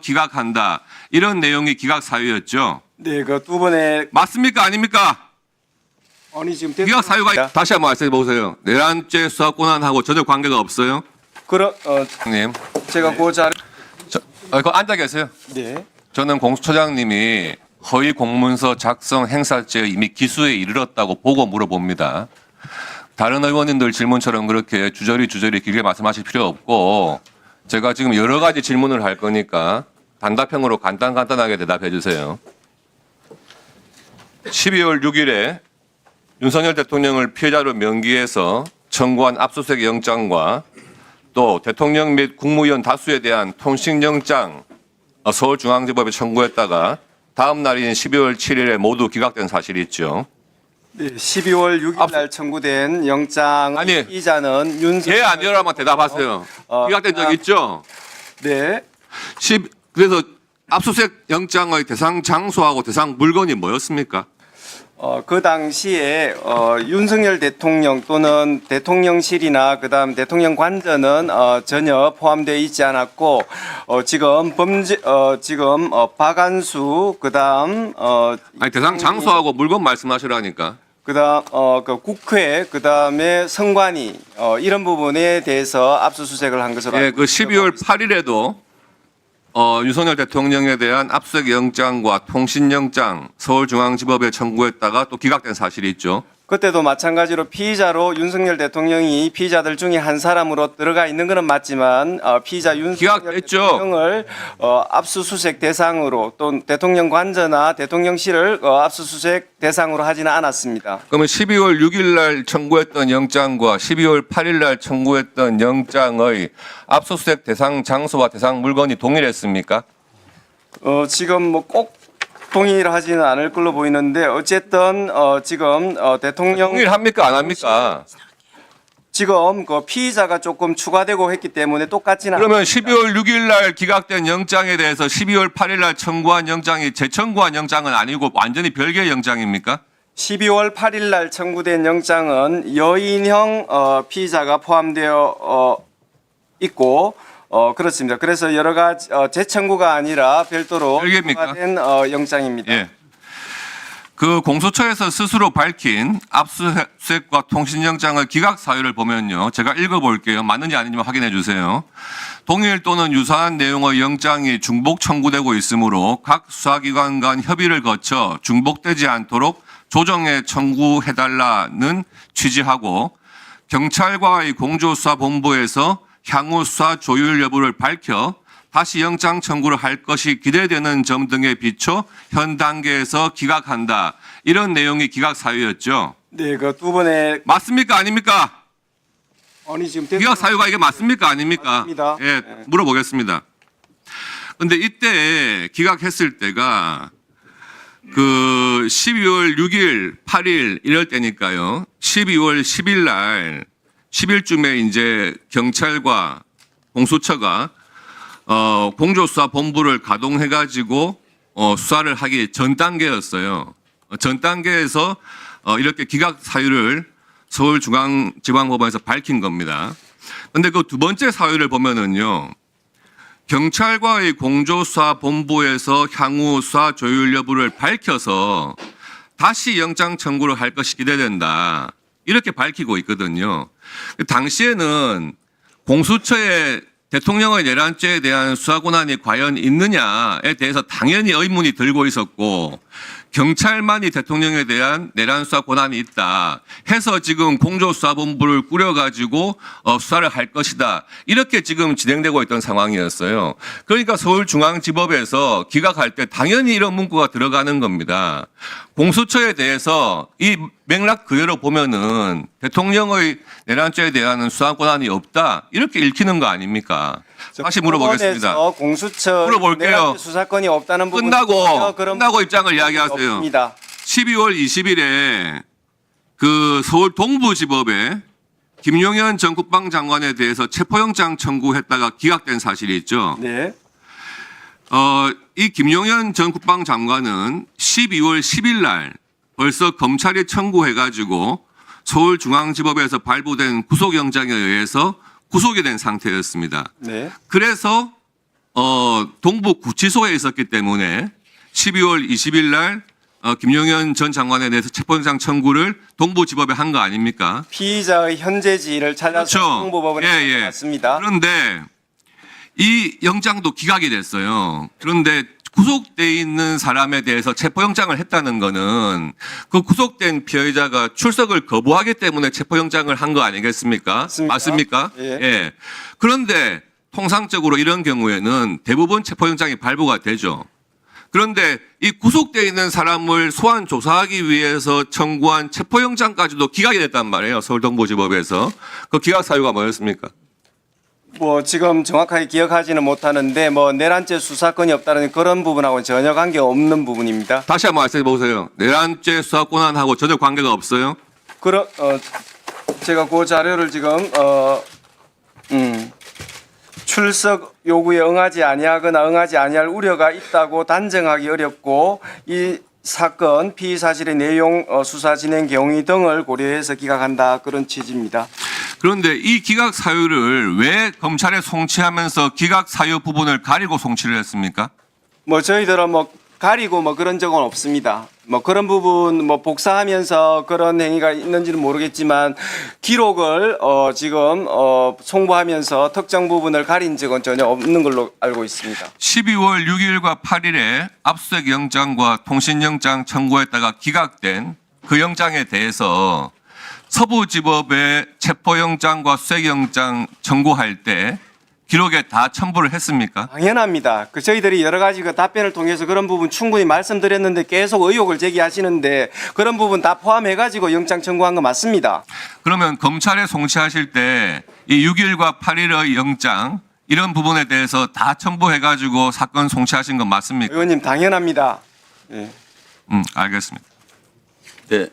기각한다. 이런 내용이 기각 사유였죠. 네, 그 두 번의 맞습니까? 아닙니까? 아니 지금 기각 사유가 다시 한번 말씀해 보세요. 내란죄 수사 권한하고 전혀 관계가 없어요. 그런 님, 제가 그 자료 그거 앉아 계세요. 네. 저는 공수처장님이 허위 공문서 작성 행사죄에 이미 기수에 이르렀다고 보고 물어봅니다. 다른 의원님들 질문처럼 그렇게 주저리 길게 말씀하실 필요 없고 제가 지금 여러 가지 질문을 할 거니까 단답형으로 간단하게 대답해 주세요. 12월 6일에 윤석열 대통령을 피해자로 명기해서 청구한 압수수색 영장과 또 대통령 및 국무위원 다수에 대한 통신영장 서울중앙지법에 청구했다가 다음 날인 12월 7일에 모두 기각된 사실이 있죠. 네, 12월 6일 날 청구된 영장 아니, 이자는 윤석열 예, 아니요라만 대답하세요. 기각된 적 있죠? 네. 그래서 압수수색 영장의 대상 장소하고 대상 물건이 뭐였습니까? 그 당시에 윤석열 대통령 또는 대통령실이나 그다음 대통령 관저는 전혀 포함되어 있지 않았고 지금 박안수 그다음 아니 대상 장소하고 물건 말씀하시라니까. 그다음 그 국회 그다음에 선관위 이런 부분에 대해서 압수수색을 한 것으로 예, 알고 그 있습니다. 12월 8일에도 윤석열 대통령에 대한 압수수색 영장과 통신영장 서울중앙지법에 청구했다가 또 기각된 사실이 있죠. 그때도 마찬가지로 피의자로 윤석열 대통령이 피의자들 중에 한 사람으로 들어가 있는 것은 맞지만 피의자 윤석열 기각됐죠. 대통령을 압수수색 대상으로 또 대통령 관저나 대통령실을 압수수색 대상으로 하지는 않았습니다. 그러면 12월 6일 날 청구했던 영장과 12월 8일 날 청구했던 영장의 압수수색 대상 장소와 대상 물건이 동일했습니까? 지금 뭐 꼭 동일하지는 않을 걸로 보이는데 어쨌든 지금 대통령 동일합니까? 안 합니까? 지금 그 피의자가 조금 추가되고 했기 때문에 똑같지는 그러면 않습니다. 12월 6일 날 기각된 영장에 대해서 12월 8일 날 청구한 영장이 재청구한 영장은 아니고 완전히 별개의 영장입니까? 12월 8일 날 청구된 영장은 여인형 피의자가 포함되어 있고 그렇습니다. 그래서 여러 가지 재청구가 아니라 별도로 별개입니까? 된 영장입니다. 예. 그 공수처에서 스스로 밝힌 압수수색과 통신영장의 기각 사유를 보면요. 제가 읽어볼게요. 맞는지 아닌지 확인해 주세요. 동일 또는 유사한 내용의 영장이 중복 청구되고 있으므로 각 수사기관 간 협의를 거쳐 중복되지 않도록 조정해 청구해달라는 취지하고 경찰과의 공조수사본부에서 향후 수사 조율 여부를 밝혀 다시 영장 청구를 할 것이 기대되는 점 등에 비춰 현 단계에서 기각한다. 이런 내용이 기각 사유였죠. 네, 그 두 번의 맞습니까? 아닙니까? 아니 지금 기각 사유가 이게 맞습니까? 아닙니까? 맞습니다. 예, 네. 물어보겠습니다. 근데 이때 기각했을 때가 그 12월 6일, 8일 이럴 때니까요. 12월 10일 날 10일쯤에 이제 경찰과 공수처가 공조수사본부를 가동해가지고 수사를 하기 전 단계였어요. 전 단계에서 이렇게 기각 사유를 서울중앙지방법원에서 밝힌 겁니다. 그런데 그 두 번째 사유를 보면은요. 경찰과의 공조수사본부에서 향후 수사 조율 여부를 밝혀서 다시 영장 청구를 할 것이 기대된다. 이렇게 밝히고 있거든요. 당시에는 공수처의 대통령의 내란죄에 대한 수사 권한이 과연 있느냐에 대해서 당연히 의문이 들고 있었고 경찰만이 대통령에 대한 내란 수사 권한이 있다 해서 지금 공조수사본부를 꾸려가지고 수사를 할 것이다. 이렇게 지금 진행되고 있던 상황이었어요. 그러니까 서울중앙지법에서 기각할 때 당연히 이런 문구가 들어가는 겁니다. 공수처에 대해서 이 맥락 그대로 보면은 대통령의 내란죄에 대한 수사 권한이 없다. 이렇게 읽히는 거 아닙니까? 다시 물어보겠습니다. 법원에서 공수처 물어볼게요. 내란죄 수사권이 없다는 부분 끝나고 입장을 이야기하세요. 없습니다. 12월 20일에 그 서울 동부지법에 김용현 전 국방장관에 대해서 체포영장 청구했다가 기각된 사실이 있죠. 네. 이 김용현 전 국방장관은 12월 10일 날 벌써 검찰이 청구해가지고 서울중앙지법에서 발부된 구속영장에 의해서 구속이 된 상태였습니다. 네. 그래서 동부 구치소에 있었기 때문에 12월 20일 날 김용현 전 장관에 대해서 체포영장 청구를 동부지법에 한 거 아닙니까? 피의자의 현재지를 찾아서 그렇죠. 홍보법원에 갔습니다. 그런데 이 영장도 기각이 됐어요. 그런데 구속돼 있는 사람에 대해서 체포영장을 했다는 거는 그 구속된 피해자가 출석을 거부하기 때문에 체포영장을 한 거 아니겠습니까? 맞습니까? 예. 그런데 통상적으로 이런 경우에는 대부분 체포영장이 발부가 되죠. 그런데 이 구속돼 있는 사람을 소환 조사하기 위해서 청구한 체포영장까지도 기각이 됐단 말이에요. 서울동부지법에서. 그 기각 사유가 뭐였습니까? 뭐 지금 정확하게 기억하지는 못하는데 뭐 내란죄 수사권이 없다는 그런 부분하고는 전혀 관계 없는 부분입니다. 다시 한번 말씀해 보세요. 내란죄 수사 권한하고 전혀 관계가 없어요? 제가 그 자료를 지금 출석 요구에 응하지 아니하거나 응하지 아니할 우려가 있다고 단정하기 어렵고 이 사건 피의 사실의 내용 수사 진행 경위 등을 고려해서 기각한다 그런 취지입니다. 그런데 이 기각 사유를 왜 검찰에 송치하면서 기각 사유 부분을 가리고 송치를 했습니까? 뭐 저희들은 뭐 가리고 뭐 그런 적은 없습니다. 뭐 그런 부분 뭐 복사하면서 그런 행위가 있는지는 모르겠지만 기록을 지금 송부하면서 특정 부분을 가린 적은 전혀 없는 걸로 알고 있습니다. 12월 6일과 8일에 압수수색 영장과 통신영장 청구했다가 기각된 그 영장에 대해서 서부지법에 체포영장과 수색영장 청구할 때 기록에 다 첨부를 했습니까? 당연합니다. 저희들이 여러 가지 그 답변을 통해서 그런 부분 충분히 말씀드렸는데 계속 의혹을 제기하시는데 그런 부분 다 포함해가지고 영장 청구한 거 맞습니다. 그러면 검찰에 송치하실 때 이 6일과 8일의 영장 이런 부분에 대해서 다 첨부해가지고 사건 송치하신 건 맞습니까? 의원님 당연합니다. 예. 알겠습니다. 네.